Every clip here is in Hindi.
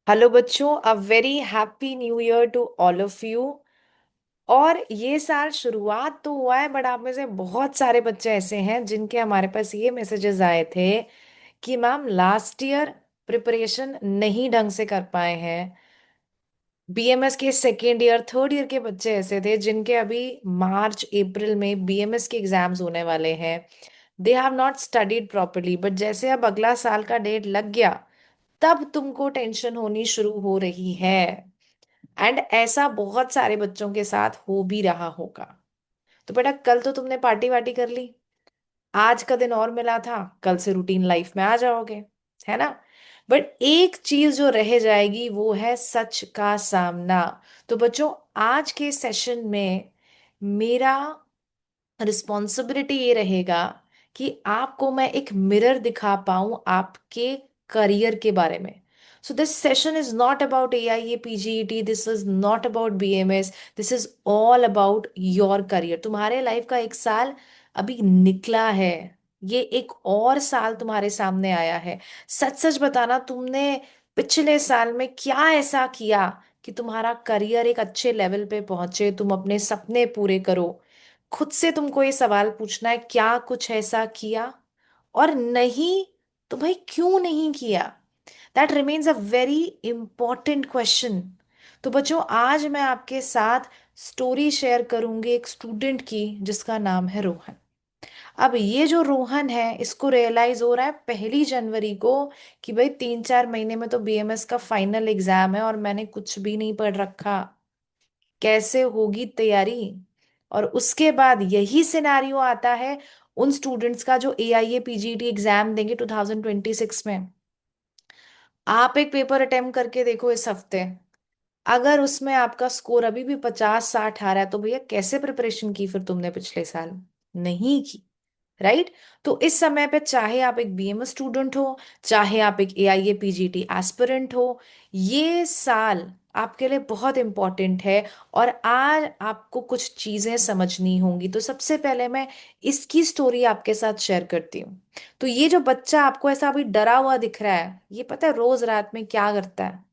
हेलो बच्चों, a very happy new year to all of you. और ये साल शुरुआत तो हुआ है, बट आप में से बहुत सारे बच्चे ऐसे हैं जिनके हमारे पास ये मैसेजेस आए थे कि मैम लास्ट ईयर प्रिपरेशन नहीं ढंग से कर पाए हैं। बीएमएस के सेकेंड ईयर थर्ड ईयर के बच्चे ऐसे थे जिनके अभी मार्च अप्रैल में बीएमएस के एग्जाम्स होने वाले हैं। They have not studied properly, but जैसे अब अगला साल का डेट लग गया तब तुमको टेंशन होनी शुरू हो रही है। एंड ऐसा बहुत सारे बच्चों के साथ हो भी रहा होगा। तो बेटा, कल तो तुमने पार्टी वार्टी कर ली, आज का दिन और मिला था, कल से रूटीन लाइफ में आ जाओगे, है ना। बट एक चीज जो रह जाएगी वो है सच का सामना। तो बच्चों, आज के सेशन में मेरा रिस्पॉन्सिबिलिटी ये रहेगा कि आपको मैं एक मिरर दिखा पाऊं आपके करियर के बारे में। So this session is not about A I A PGET, this is not about BMS, this is all about your career. तुम्हारे लाइफ का एक साल अभी निकला है, ये एक और साल तुम्हारे सामने आया है। सच सच बताना, तुमने पिछले साल में क्या ऐसा किया कि तुम्हारा करियर एक अच्छे लेवल पे पहुंचे, तुम अपने सपने पूरे करो। खुद से तुमको ये सवाल पूछना है, क्या कुछ ऐसा किया? और नहीं तो भाई क्यों नहीं किया? That remains a very important question. तो बच्चों, आज मैं आपके साथ स्टोरी शेयर करूंगी एक स्टूडेंट की जिसका नाम है रोहन। अब ये जो रोहन है, इसको रियलाइज हो रहा है 1 जनवरी को कि भाई 3-4 महीने में तो बीएमएस का फाइनल एग्जाम है और मैंने कुछ भी नहीं पढ़ रखा। कैसे होगी तैयारी? और उसके बाद यही सिनारियो आता है उन स्टूडेंट्स का जो एआईए पीजीटी एग्जाम देंगे 2026 में। आप एक पेपर अटेम्प्ट करके देखो इस हफ्ते, अगर उसमें आपका स्कोर अभी भी 50-60 आ रहा है तो भैया कैसे प्रिपरेशन की फिर तुमने पिछले साल? नहीं की, राइट। तो इस समय पे चाहे आप एक बीएमएस स्टूडेंट हो, चाहे आप एक एआईए पीजीटी एस्पिरेंट हो, ये साल आपके लिए बहुत इंपॉर्टेंट है। और आज आपको कुछ चीजें समझनी होंगी। तो सबसे पहले मैं इसकी स्टोरी आपके साथ शेयर करती हूँ। तो ये जो बच्चा आपको ऐसा अभी डरा हुआ दिख रहा है, ये पता है रोज रात में क्या करता है?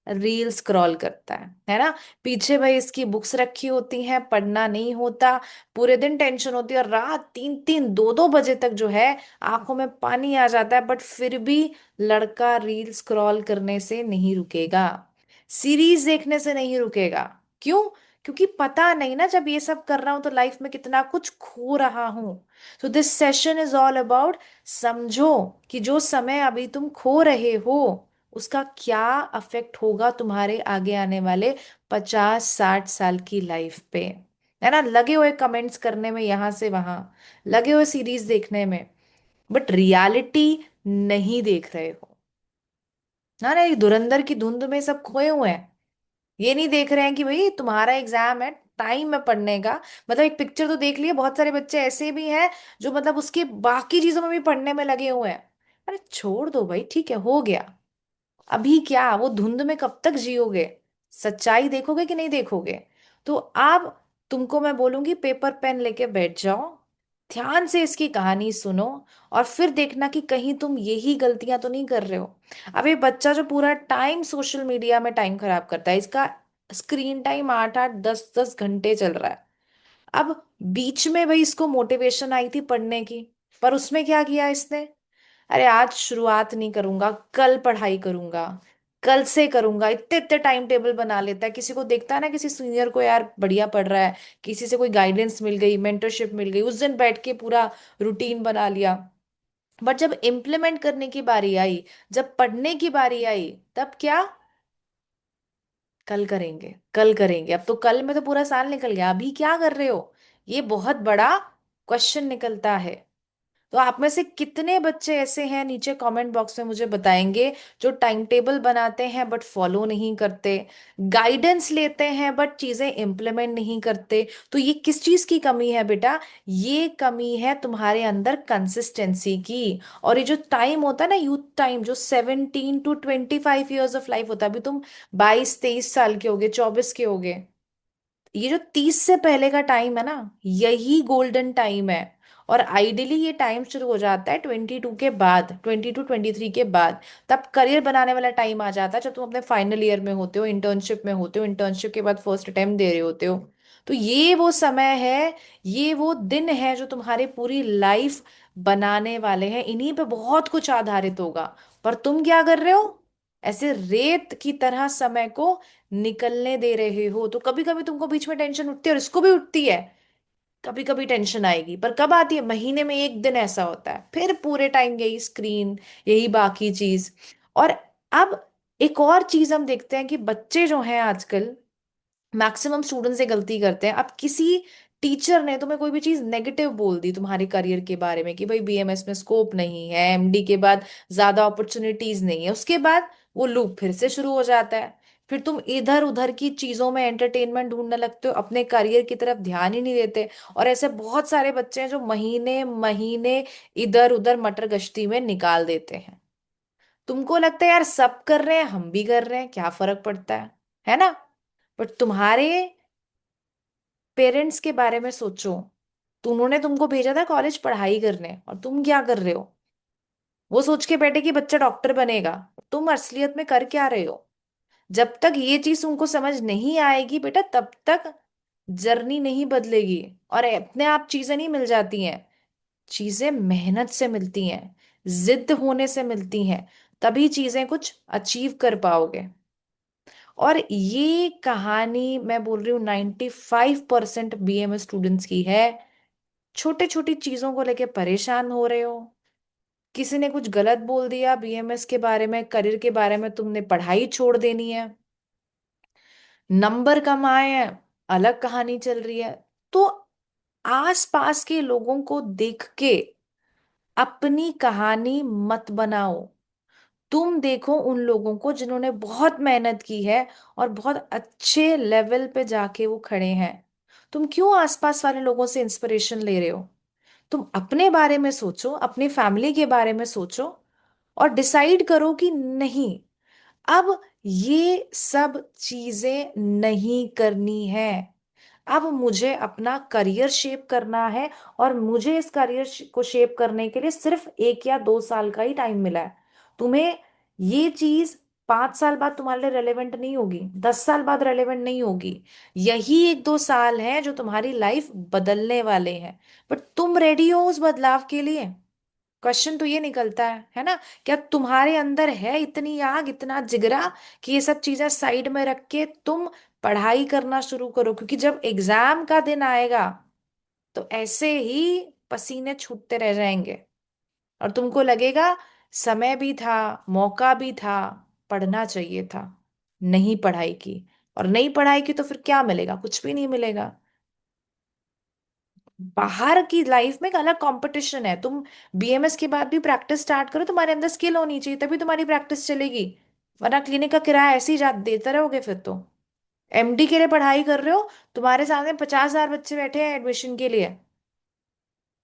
रील स्क्रॉल करता है ना। पीछे भाई इसकी बुक्स रखी होती हैं, पढ़ना नहीं होता, पूरे दिन टेंशन होती है और रात 3-3 2-2 बजे तक जो है आंखों में पानी आ जाता है, बट फिर भी लड़का रील स्क्रॉल करने से नहीं रुकेगा, सीरीज देखने से नहीं रुकेगा। क्यों? क्योंकि पता नहीं ना, जब ये सब कर रहा हूं तो लाइफ में कितना कुछ खो रहा हूं। सो this session is all about, समझो कि जो समय अभी तुम खो रहे हो उसका क्या अफेक्ट होगा तुम्हारे आगे आने वाले 50-60 साल की लाइफ पे। है ना, लगे हुए कमेंट्स करने में यहां से वहां, लगे हुए सीरीज देखने में, बट रियलिटी नहीं देख रहे हो। ना ना, ये धुरंधर की धुंध में सब खोए हुए हैं। ये नहीं देख रहे हैं कि भाई तुम्हारा एग्जाम है, टाइम है पढ़ने का। मतलब एक पिक्चर तो देख लिए, बहुत सारे बच्चे ऐसे भी हैं जो मतलब उसके बाकी चीजों में भी पढ़ने में लगे हुए हैं। अरे छोड़ दो भाई, ठीक है हो गया। अभी क्या वो धुंध में कब तक जियोगे? सच्चाई देखोगे कि नहीं देखोगे? तो अब तुमको मैं बोलूंगी, पेपर पेन लेके बैठ जाओ, ध्यान से इसकी कहानी सुनो, और फिर देखना कि कहीं तुम यही गलतियां तो नहीं कर रहे हो। अब ये बच्चा जो पूरा टाइम सोशल मीडिया में टाइम खराब करता है, इसका स्क्रीन टाइम 8-8 10-10 घंटे चल रहा है। अब बीच में भाई इसको मोटिवेशन आई थी पढ़ने की, पर उसमें क्या किया इसने? अरे आज शुरुआत नहीं करूंगा, कल पढ़ाई करूंगा, कल से करूंगा, इतने इतने टाइम टेबल बना लेता है। किसी को देखता है ना, किसी सीनियर को यार बढ़िया पढ़ रहा है, किसी से कोई गाइडेंस मिल गई, मेंटरशिप मिल गई, उस दिन बैठ के पूरा रूटीन बना लिया। बट जब इम्प्लीमेंट करने की बारी आई, जब पढ़ने की बारी आई, तब क्या? कल करेंगे, कल करेंगे। अब तो कल में तो पूरा साल निकल गया, अभी क्या कर रहे हो? ये बहुत बड़ा क्वेश्चन निकलता है। तो आप में से कितने बच्चे ऐसे हैं, नीचे कमेंट बॉक्स में मुझे बताएंगे, जो टाइम टेबल बनाते हैं बट फॉलो नहीं करते, गाइडेंस लेते हैं बट चीजें इंप्लीमेंट नहीं करते? तो ये किस चीज की कमी है बेटा? ये कमी है तुम्हारे अंदर कंसिस्टेंसी की। और ये जो टाइम होता है ना, यूथ टाइम, जो 17 to 25 ईयर्स ऑफ लाइफ होता है, अभी तुम 22-23 साल के होगे, 24 के होगे, ये जो 30 से पहले का टाइम है ना, यही गोल्डन टाइम है। और आइडियली ये टाइम शुरू हो जाता है 22 के बाद, 22-23 के बाद। तब करियर बनाने वाला टाइम आ जाता है जब तुम अपने फाइनल ईयर में होते हो, इंटर्नशिप में होते हो, इंटर्नशिप के बाद फर्स्ट अटेम्प्ट दे रहे होते हो। तो ये वो समय है, ये वो दिन है जो तुम्हारी पूरी लाइफ बनाने वाले हैं, इन्हीं पे बहुत कुछ आधारित होगा। पर तुम क्या कर रहे हो? ऐसे रेत की तरह समय को निकलने दे रहे हो। तो कभी कभी तुमको बीच में टेंशन उठती है, और इसको भी उठती है, कभी कभी टेंशन आएगी, पर कब आती है? महीने में एक दिन ऐसा होता है, फिर पूरे टाइम यही स्क्रीन, यही बाकी चीज। और अब एक और चीज हम देखते हैं कि बच्चे जो हैं आजकल, मैक्सिमम स्टूडेंट्स ये गलती करते हैं। अब किसी टीचर ने तुम्हें कोई भी चीज नेगेटिव बोल दी तुम्हारे करियर के बारे में कि भाई बीएमएस में स्कोप नहीं है, एमडी के बाद ज्यादा अपॉर्चुनिटीज नहीं है, उसके बाद वो लूप फिर से शुरू हो जाता है। फिर तुम इधर उधर की चीजों में एंटरटेनमेंट ढूंढने लगते हो, अपने करियर की तरफ ध्यान ही नहीं देते। और ऐसे बहुत सारे बच्चे हैं जो महीने महीने इधर उधर मटर गश्ती में निकाल देते हैं। तुमको लगता है यार सब कर रहे हैं, हम भी कर रहे हैं, क्या फर्क पड़ता है ना? बट तुम्हारे पेरेंट्स के बारे में सोचो। तो उन्होंने तुमको भेजा था कॉलेज पढ़ाई करने, और तुम क्या कर रहे हो? वो सोच के बैठे कि बच्चा डॉक्टर बनेगा, तुम असलियत में कर क्या रहे हो? जब तक ये चीज तुमको समझ नहीं आएगी बेटा, तब तक जर्नी नहीं बदलेगी। और अपने आप चीजें नहीं मिल जाती हैं, चीजें मेहनत से मिलती हैं, जिद होने से मिलती हैं। तभी चीजें कुछ अचीव कर पाओगे। और ये कहानी मैं बोल रही हूँ 95% बीएमएस स्टूडेंट्स की है। छोटे छोटी चीजों को लेके परेशान हो रहे हो, किसी ने कुछ गलत बोल दिया बीएमएस के बारे में, करियर के बारे में, तुमने पढ़ाई छोड़ देनी है, नंबर कम आए हैं, अलग कहानी चल रही है। तो आसपास के लोगों को देख के अपनी कहानी मत बनाओ। तुम देखो उन लोगों को जिन्होंने बहुत मेहनत की है और बहुत अच्छे लेवल पे जाके वो खड़े हैं। तुम क्यों आसपास वाले लोगों से इंस्पिरेशन ले रहे हो? तुम अपने बारे में सोचो, अपनी फैमिली के बारे में सोचो, और डिसाइड करो कि नहीं, अब ये सब चीजें नहीं करनी है। अब मुझे अपना करियर शेप करना है, और मुझे इस करियर को शेप करने के लिए सिर्फ 1 या 2 साल का ही टाइम मिला है। तुम्हें ये चीज 5 साल बाद तुम्हारे लिए रेलेवेंट नहीं होगी, 10 साल बाद रेलेवेंट नहीं होगी। यही 1-2 साल है जो तुम्हारी लाइफ बदलने वाले हैं। बट तुम रेडी हो उस बदलाव के लिए? क्वेश्चन तो ये निकलता है ना? क्या तुम्हारे अंदर है इतनी आग, इतना जिगरा कि ये सब चीजें साइड में रख के तुम पढ़ाई करना शुरू करो? क्योंकि जब एग्जाम का दिन आएगा तो ऐसे ही पसीने छूटते रह जाएंगे, और तुमको लगेगा समय भी था, मौका भी था, पढ़ना चाहिए था, नहीं पढ़ाई की। और नहीं पढ़ाई की तो फिर क्या मिलेगा? कुछ भी नहीं मिलेगा। बाहर की लाइफ में एक अलग कंपटीशन है। तुम बीएमएस के बाद भी प्रैक्टिस स्टार्ट करो, तुम्हारे अंदर स्किल होनी चाहिए, तभी तुम्हारी प्रैक्टिस चलेगी। वरना क्लिनिक का किराया ऐसे ही जा देते रहोगे फिर तो। एमडी के लिए पढ़ाई कर रहे हो, तुम्हारे सामने 50,000 बच्चे बैठे हैं एडमिशन के लिए,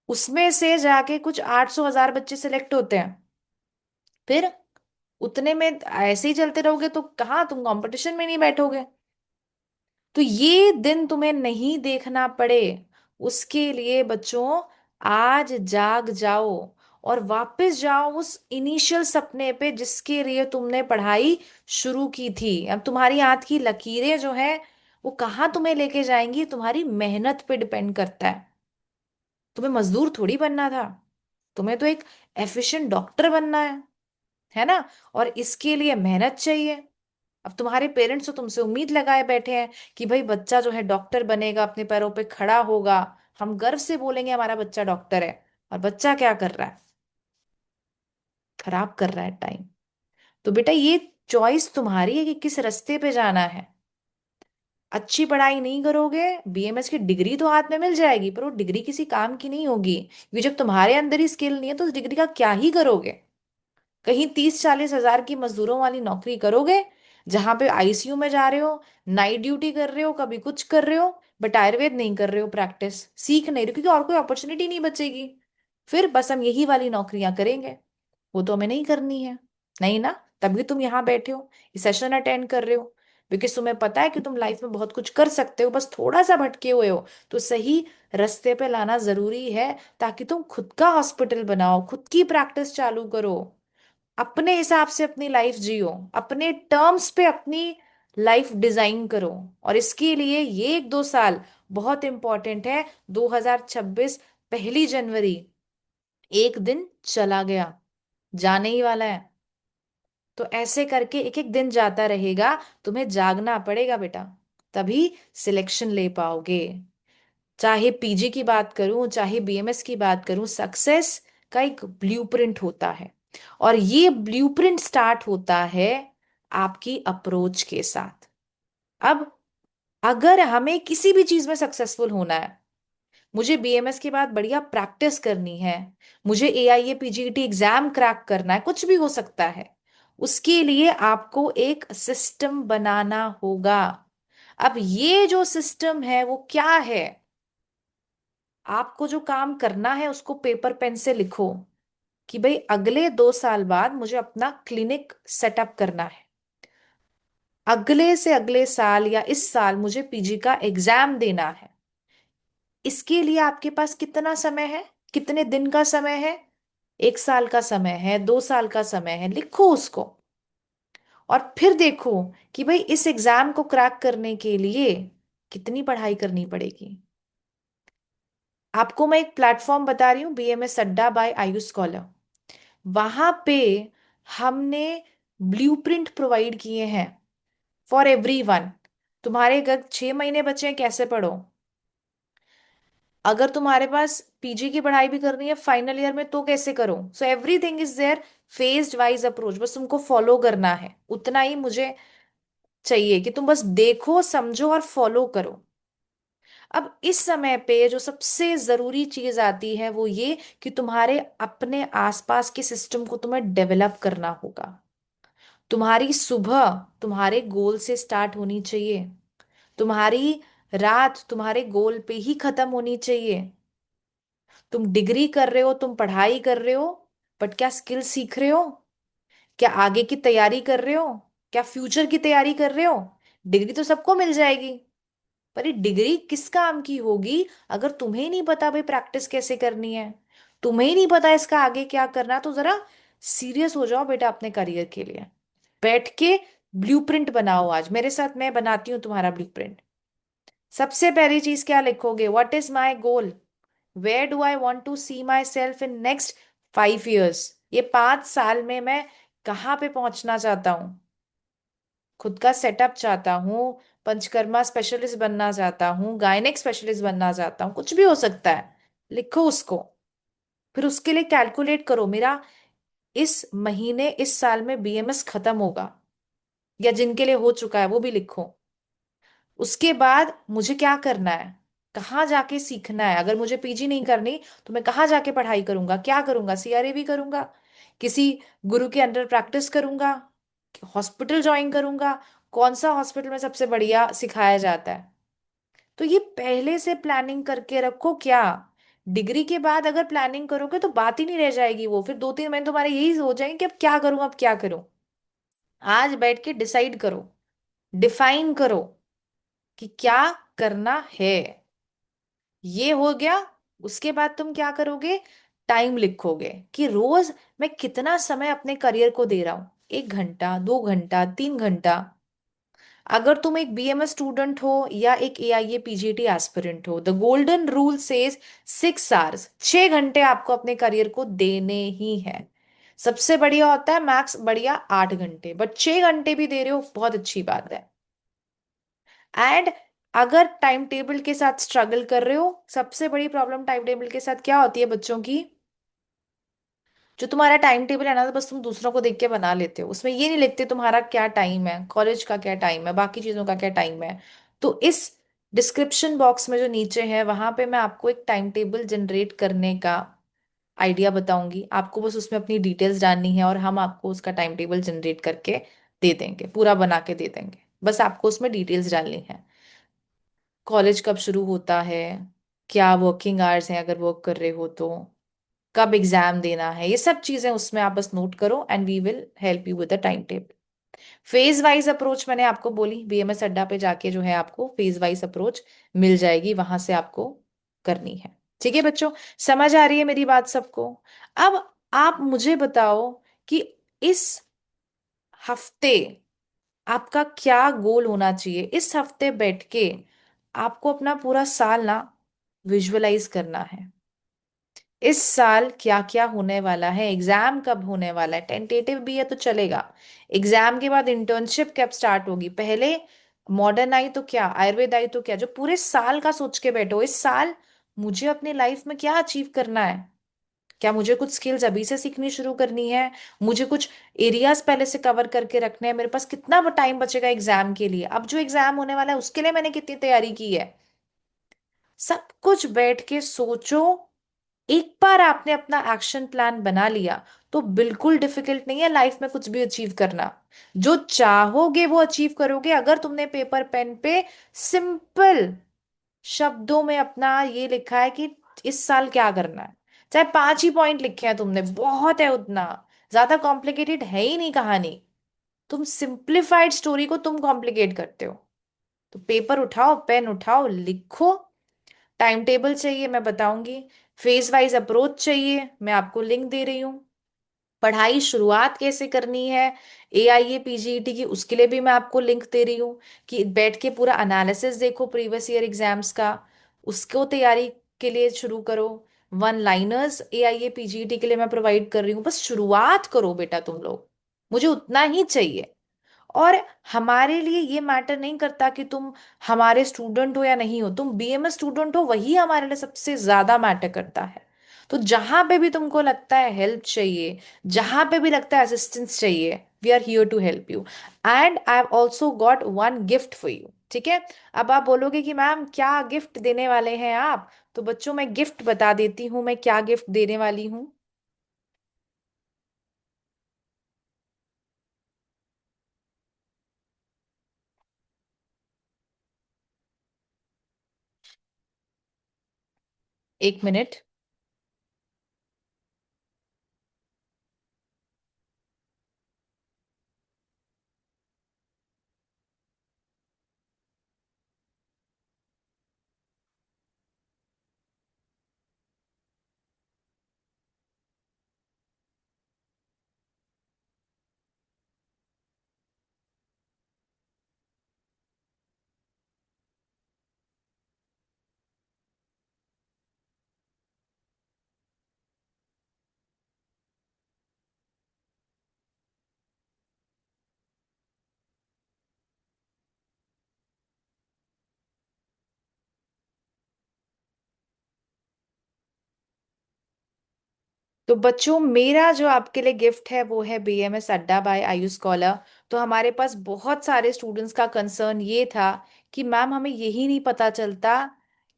उसमें से जाके कुछ 800-1,000 बच्चे सिलेक्ट होते हैं। फिर उतने में ऐसे ही चलते रहोगे तो कहाँ तुम कंपटीशन में नहीं बैठोगे? तो ये दिन तुम्हें नहीं देखना पड़े, उसके लिए बच्चों आज जाग जाओ, और वापस जाओ उस इनिशियल सपने पे जिसके लिए तुमने पढ़ाई शुरू की थी। अब तुम्हारी हाथ की लकीरें जो है वो कहाँ तुम्हें लेके जाएंगी, तुम्हारी मेहनत पे डिपेंड करता है। तुम्हें मजदूर थोड़ी बनना था, तुम्हें तो एक एफिशिएंट डॉक्टर बनना है ना? और इसके लिए मेहनत चाहिए। अब तुम्हारे पेरेंट्स तो तुमसे उम्मीद लगाए बैठे हैं कि भाई बच्चा जो है डॉक्टर बनेगा, अपने पैरों पे खड़ा होगा, हम गर्व से बोलेंगे हमारा बच्चा डॉक्टर है। और बच्चा क्या कर रहा है? खराब कर रहा है टाइम। तो बेटा ये चॉइस तुम्हारी है कि किस रास्ते पे जाना है। अच्छी पढ़ाई नहीं करोगे, बीएमएस की डिग्री तो हाथ में मिल जाएगी, पर वो डिग्री किसी काम की नहीं होगी, क्योंकि जब तुम्हारे अंदर ही स्किल नहीं है तो उस डिग्री का क्या ही करोगे? कहीं 30-40 हजार की मजदूरों वाली नौकरी करोगे, जहां पे आईसीयू में जा रहे हो, नाइट ड्यूटी कर रहे हो, कभी कुछ कर रहे हो, बट आयुर्वेद नहीं कर रहे हो, प्रैक्टिस सीख नहीं रहे हो, क्योंकि और कोई अपॉर्चुनिटी नहीं बचेगी। फिर बस हम यही वाली नौकरियां करेंगे, वो तो हमें नहीं करनी है। नहीं ना? तभी तुम यहाँ बैठे हो, ये सेशन अटेंड कर रहे हो। बिकॉज तुम्हें पता है कि तुम लाइफ में बहुत कुछ कर सकते हो, बस थोड़ा सा भटके हुए हो, तो सही रास्ते पे लाना जरूरी है, ताकि तुम खुद का हॉस्पिटल बनाओ, खुद की प्रैक्टिस चालू करो, अपने हिसाब से अपनी लाइफ जियो, अपने टर्म्स पे अपनी लाइफ डिजाइन करो। और इसके लिए ये 1-2 साल बहुत इंपॉर्टेंट है। 2026 1 जनवरी एक दिन चला गया, जाने ही वाला है। तो ऐसे करके एक एक दिन जाता रहेगा, तुम्हें जागना पड़ेगा बेटा, तभी सिलेक्शन ले पाओगे। चाहे पीजी की बात करूं, चाहे बीएमएस की बात करूं, सक्सेस का एक ब्लूप्रिंट होता है। और ये ब्लूप्रिंट स्टार्ट होता है आपकी अप्रोच के साथ। अब अगर हमें किसी भी चीज में सक्सेसफुल होना है, मुझे बीएमएस के बाद बढ़िया प्रैक्टिस करनी है, मुझे एआईए पीजीटी एग्जाम क्रैक करना है, कुछ भी हो सकता है, उसके लिए आपको एक सिस्टम बनाना होगा। अब ये जो सिस्टम है वो क्या है? आपको जो काम करना है उसको पेपर पेन से लिखो कि भाई अगले 2 साल बाद मुझे अपना क्लिनिक सेटअप करना है, अगले से अगले साल या इस साल मुझे पीजी का एग्जाम देना है। इसके लिए आपके पास कितना समय है, कितने दिन का समय है? 1 साल का समय है, 2 साल का समय है, लिखो उसको। और फिर देखो कि भाई इस एग्जाम को क्रैक करने के लिए कितनी पढ़ाई करनी पड़ेगी। आपको मैं एक प्लेटफॉर्म बता रही हूँ, बीएमएस अड्डा बाय आयुष स्कॉलर। वहां पे हमने ब्लूप्रिंट प्रोवाइड किए हैं फॉर एवरीवन। तुम्हारे अगर 6 महीने बचे हैं, कैसे पढ़ो? अगर तुम्हारे पास पीजी की पढ़ाई भी करनी है फाइनल ईयर में, तो कैसे करो? So everything is there, phased wise approach, बस तुमको फॉलो करना है, उतना ही मुझे चाहिए कि तुम बस देखो, समझो और फॉलो करो। अब इस समय पे जो सबसे जरूरी चीज आती है वो ये कि तुम्हारे अपने आसपास के सिस्टम को तुम्हें डेवलप करना होगा। तुम्हारी सुबह तुम्हारे गोल से स्टार्ट होनी चाहिए, तुम्हारी रात तुम्हारे गोल पे ही खत्म होनी चाहिए। तुम डिग्री कर रहे हो, तुम पढ़ाई कर रहे हो, बट क्या स्किल सीख रहे हो? क्या आगे की तैयारी कर रहे हो? क्या फ्यूचर की तैयारी कर रहे हो? डिग्री तो सबको मिल जाएगी, पर ये डिग्री किस काम की होगी अगर तुम्हें ही नहीं पता भाई प्रैक्टिस कैसे करनी है, तुम्हें ही नहीं पता इसका आगे क्या करना? तो जरा सीरियस हो जाओ बेटा अपने करियर के लिए, बैठ के ब्लूप्रिंट बनाओ। आज मेरे साथ मैं बनाती हूँ तुम्हारा ब्लूप्रिंट। सबसे पहली चीज क्या लिखोगे? What is my goal? Where do I want to see myself in next 5 years? ये 5 साल में मैं कहाँ पे पहुंचना चाहता हूँ? खुद का सेटअप चाहता हूँ, पंचकर्मा स्पेशलिस्ट बनना चाहता हूँ, गायनेक स्पेशलिस्ट बनना चाहता हूँ, कुछ भी हो सकता है, लिखो उसको। फिर उसके लिए कैलकुलेट करो, मेरा इस महीने इस साल में बीएमएस खत्म होगा, या जिनके लिए हो चुका है वो भी लिखो। उसके बाद मुझे क्या करना है, कहाँ जाके सीखना है? अगर मुझे पीजी नहीं करनी तो मैं कहाँ जाके पढ़ाई करूंगा, क्या करूंगा? सीआरए भी करूंगा, किसी गुरु के अंडर प्रैक्टिस करूंगा, हॉस्पिटल ज्वाइन करूंगा, कौन सा हॉस्पिटल में सबसे बढ़िया सिखाया जाता है? तो ये पहले से प्लानिंग करके रखो। क्या डिग्री के बाद अगर प्लानिंग करोगे तो बात ही नहीं रह जाएगी, वो फिर 2-3 महीने तुम्हारे यही हो जाएंगे कि अब क्या करूं, अब क्या करूं। आज बैठ के डिसाइड करो, डिफाइन करो कि क्या करना है। ये हो गया। उसके बाद तुम क्या करोगे? टाइम लिखोगे कि रोज मैं कितना समय अपने करियर को दे रहा हूं, 1 घंटा, 2 घंटा, 3 घंटा। अगर तुम एक बीएमएस स्टूडेंट हो या एक एआईए पीजीटी एस्पिरेंट हो, the golden rule says 6 hours, 6 घंटे आपको अपने करियर को देने ही है। सबसे बढ़िया होता है मैक्स बढ़िया 8 घंटे, बट 6 घंटे भी दे रहे हो बहुत अच्छी बात है। एंड अगर टाइम टेबल के साथ स्ट्रगल कर रहे हो, सबसे बड़ी प्रॉब्लम टाइम टेबल के साथ क्या होती है बच्चों की? जो तुम्हारा टाइम टेबल है ना, तो बस तुम दूसरों को देख के बना लेते हो, उसमें ये नहीं लिखते तुम्हारा क्या टाइम है, कॉलेज का क्या टाइम है, बाकी चीजों का क्या टाइम है। तो इस डिस्क्रिप्शन बॉक्स में जो नीचे है वहां पे मैं आपको एक टाइम टेबल जनरेट करने का आइडिया बताऊंगी। आपको बस उसमें अपनी डिटेल्स डालनी है और हम आपको उसका टाइम टेबल जनरेट करके दे देंगे, पूरा बना के दे देंगे। बस आपको उसमें डिटेल्स डालनी है, कॉलेज कब शुरू होता है, क्या वर्किंग आवर्स हैं अगर वर्क कर रहे हो तो, कब एग्जाम देना है, ये सब चीजें उसमें आप बस नोट करो and we will help you with the timetable. Phase wise approach मैंने आपको बोली, बीएमएस अड्डा पे जाके जो है आपको फेज वाइज अप्रोच मिल जाएगी, वहां से आपको करनी है। ठीक है बच्चों, समझ आ रही है मेरी बात सबको? अब आप मुझे बताओ कि इस हफ्ते आपका क्या गोल होना चाहिए। इस हफ्ते बैठ के आपको अपना पूरा साल ना विजुअलाइज करना है। इस साल क्या क्या होने वाला है, एग्जाम कब होने वाला है, टेंटेटिव भी है तो चलेगा। एग्जाम के बाद इंटर्नशिप कब स्टार्ट होगी, पहले मॉडर्न आई तो क्या, आयुर्वेद आई तो क्या, जो पूरे साल का सोच के बैठो। इस साल मुझे अपनी लाइफ में क्या अचीव करना है। क्या मुझे कुछ स्किल्स अभी से सीखनी शुरू करनी है, मुझे कुछ एरियाज पहले से कवर करके रखने हैं, मेरे पास कितना टाइम बचेगा एग्जाम के लिए, अब जो एग्जाम होने वाला है उसके लिए मैंने कितनी तैयारी की है। सब कुछ बैठ के सोचो। एक बार आपने अपना एक्शन प्लान बना लिया तो बिल्कुल डिफिकल्ट नहीं है लाइफ में कुछ भी अचीव करना। जो चाहोगे वो अचीव करोगे, अगर तुमने पेपर पेन पे सिंपल शब्दों में अपना ये लिखा है कि इस साल क्या करना है। चाहे 5 ही पॉइंट लिखे हैं तुमने, बहुत है उतना, ज्यादा कॉम्प्लिकेटेड है ही नहीं कहानी। तुम सिंप्लीफाइड स्टोरी को तुम कॉम्प्लिकेट करते हो। तो पेपर उठाओ, पेन उठाओ, लिखो। टाइम टेबल चाहिए मैं बताऊंगी, फेज वाइज अप्रोच चाहिए मैं आपको लिंक दे रही हूँ। पढ़ाई शुरुआत कैसे करनी है एआईए पीजीईटी की, उसके लिए भी मैं आपको लिंक दे रही हूँ कि बैठ के पूरा एनालिसिस देखो प्रीवियस ईयर एग्जाम्स का, उसको तैयारी के लिए शुरू करो। वन लाइनर्स एआईए पीजीईटी के लिए मैं प्रोवाइड कर रही हूँ, बस शुरुआत करो बेटा तुम लोग, मुझे उतना ही चाहिए। और हमारे लिए ये मैटर नहीं करता कि तुम हमारे स्टूडेंट हो या नहीं हो, तुम बीएमएस स्टूडेंट हो, वही हमारे लिए सबसे ज्यादा मैटर करता है। तो जहां पे भी तुमको लगता है हेल्प चाहिए, जहां पे भी लगता है असिस्टेंस चाहिए, we are here to help you. And I have also got one gift for you. ठीक है, अब आप बोलोगे कि मैम क्या गिफ्ट देने वाले हैं आप, तो बच्चों मैं गिफ्ट बता देती हूँ मैं क्या गिफ्ट देने वाली हूँ। एक मिनट। तो बच्चों मेरा जो आपके लिए गिफ्ट है वो है बीएमएस अड्डा बाय आयुष स्कॉलर। तो हमारे पास बहुत सारे स्टूडेंट्स का कंसर्न ये था कि मैम हमें यही नहीं पता चलता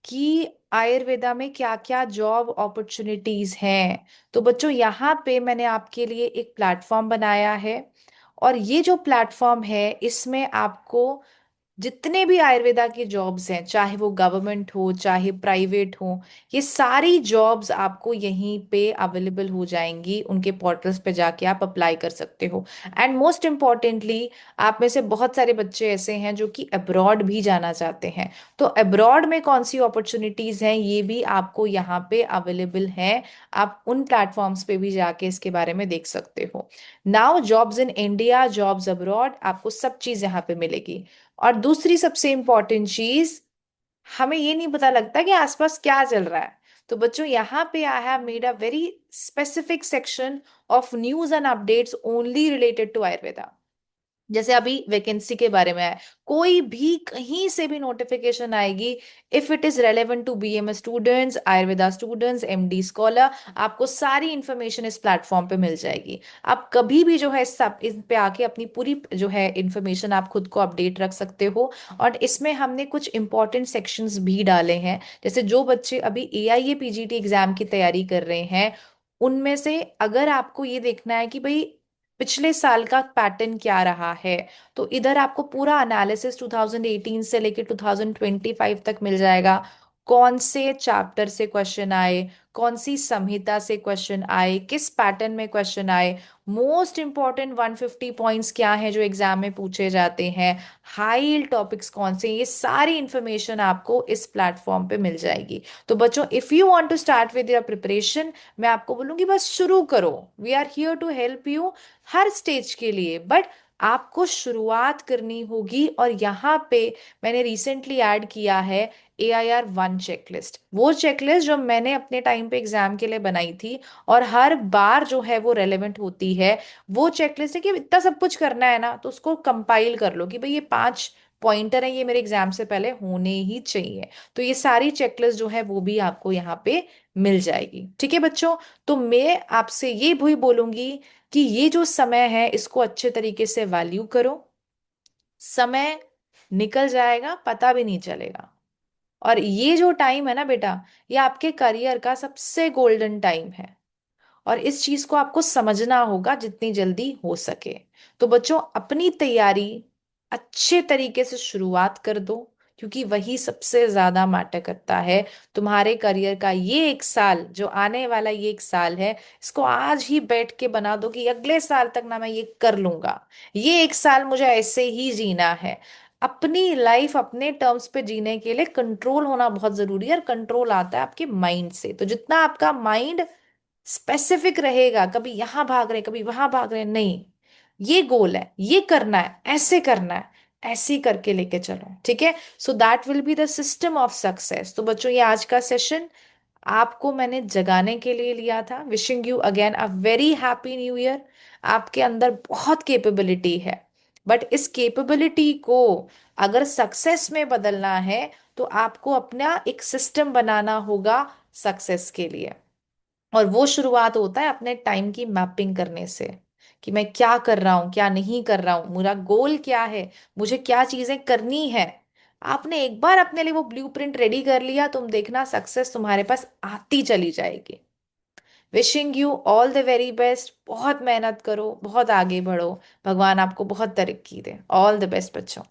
कि आयुर्वेदा में क्या क्या जॉब अपॉर्चुनिटीज हैं। तो बच्चों यहाँ पे मैंने आपके लिए एक प्लेटफॉर्म बनाया है, और ये जो प्लेटफॉर्म है इसमें आपको जितने भी आयुर्वेदा की जॉब्स हैं, चाहे वो गवर्नमेंट हो चाहे प्राइवेट हो, ये सारी जॉब्स आपको यहीं पे अवेलेबल हो जाएंगी, उनके पोर्टल्स पे जाके आप अप्लाई कर सकते हो। एंड मोस्ट इम्पॉर्टेंटली, आप में से बहुत सारे बच्चे ऐसे हैं जो कि अब्रॉड भी जाना चाहते हैं। तो अब्रॉड में कौन सी अपॉर्चुनिटीज हैं ये भी आपको यहाँ पे अवेलेबल हैं। आप उन प्लेटफॉर्म्स पे भी जाके इसके बारे में देख सकते हो। Now jobs in India, jobs abroad, आपको सब चीज यहाँ पे मिलेगी। और दूसरी सबसे इंपॉर्टेंट चीज, हमें ये नहीं पता लगता कि आसपास क्या चल रहा है। तो बच्चों यहाँ पे I have made a very specific section of news and updates only related to Ayurveda. जैसे अभी वैकेंसी के बारे में है, कोई भी कहीं से भी नोटिफिकेशन आएगी, if it is relevant to BMS students, Ayurveda students, MD scholar, आपको सारी इंफॉर्मेशन इस प्लेटफॉर्म पे मिल जाएगी। आप कभी भी जो है सब इस पे आके अपनी पूरी जो है इंफॉर्मेशन आप खुद को अपडेट रख सकते हो। और इसमें हमने कुछ इंपॉर्टेंट सेक्शंस भी डाले हैं, जैसे जो बच्चे अभी एआईए पीजीटी एग्जाम की तैयारी कर रहे हैं, उनमें से अगर आपको ये देखना है कि भाई पिछले साल का पैटर्न क्या रहा है, तो इधर आपको पूरा एनालिसिस 2018 से लेकर 2025 तक मिल जाएगा। कौन से चैप्टर से क्वेश्चन आए, कौन सी संहिता से क्वेश्चन आए, किस पैटर्न में क्वेश्चन आए, मोस्ट इंपॉर्टेंट 150 पॉइंट्स क्या हैं जो एग्जाम में पूछे जाते हैं, हाई टॉपिक्स कौन से, ये सारी इंफॉर्मेशन आपको इस प्लेटफॉर्म पे मिल जाएगी। तो बच्चों, if you want to start with your preparation, मैं आपको बोलूंगी बस शुरू करो। We are here to help you हर स्टेज के लिए, बट आपको शुरुआत करनी होगी। और यहाँ पे मैंने रिसेंटली ऐड किया है AIR 1 चेकलिस्ट, वो चेकलिस्ट जो मैंने अपने टाइम पे एग्जाम के लिए बनाई थी और हर बार जो है वो रेलेवेंट होती है। वो चेकलिस्ट है कि इतना सब कुछ करना है ना, तो उसको कंपाइल कर लो कि भाई ये 5 पॉइंटर है, ये मेरे एग्जाम से पहले होने ही चाहिए। तो ये सारी चेकलिस्ट जो है वो भी आपको यहाँ पे मिल जाएगी। ठीक है बच्चों, तो मैं आपसे ये भी बोलूंगी कि ये जो समय है इसको अच्छे तरीके से वैल्यू करो। समय निकल जाएगा, पता भी नहीं चलेगा। और ये जो टाइम है ना बेटा, ये आपके करियर का सबसे गोल्डन टाइम है। और इस चीज को आपको समझना होगा जितनी जल्दी हो सके। तो बच्चों, अपनी तैयारी अच्छे तरीके से शुरुआत कर दो, क्योंकि वही सबसे ज्यादा मैटर करता है। तुम्हारे करियर का ये 1 साल जो आने वाला, ये 1 साल है, इसको आज ही बैठ के बना दो कि अगले साल तक ना मैं ये कर लूंगा। ये 1 साल मुझे ऐसे ही जीना है। अपनी लाइफ अपने टर्म्स पे जीने के लिए कंट्रोल होना बहुत जरूरी है, और कंट्रोल आता है आपके माइंड से। तो जितना आपका माइंड स्पेसिफिक रहेगा, कभी यहां भाग रहे कभी वहां भाग रहे नहीं, ये गोल है, ये करना है, ऐसे करना है, ऐसे ही करके लेके चलो। ठीक है, so that will be the system of success. तो बच्चों, ये आज का सेशन आपको मैंने जगाने के लिए लिया था। Wishing you again a very happy new year. आपके अंदर बहुत कैपेबिलिटी है, बट इस कैपेबिलिटी को अगर सक्सेस में बदलना है, तो आपको अपना एक सिस्टम बनाना होगा सक्सेस के लिए। और वो शुरुआत होता है अपने टाइम की मैपिंग करने से, कि मैं क्या कर रहा हूँ, क्या नहीं कर रहा हूँ, मेरा गोल क्या है, मुझे क्या चीजें करनी है। आपने एक बार अपने लिए वो ब्लूप्रिंट रेडी कर लिया, तुम देखना सक्सेस तुम्हारे पास आती चली जाएगी। Wishing you all the very best. बहुत मेहनत करो, बहुत आगे बढ़ो, भगवान आपको बहुत तरक्की दे। ऑल द बेस्ट बच्चों।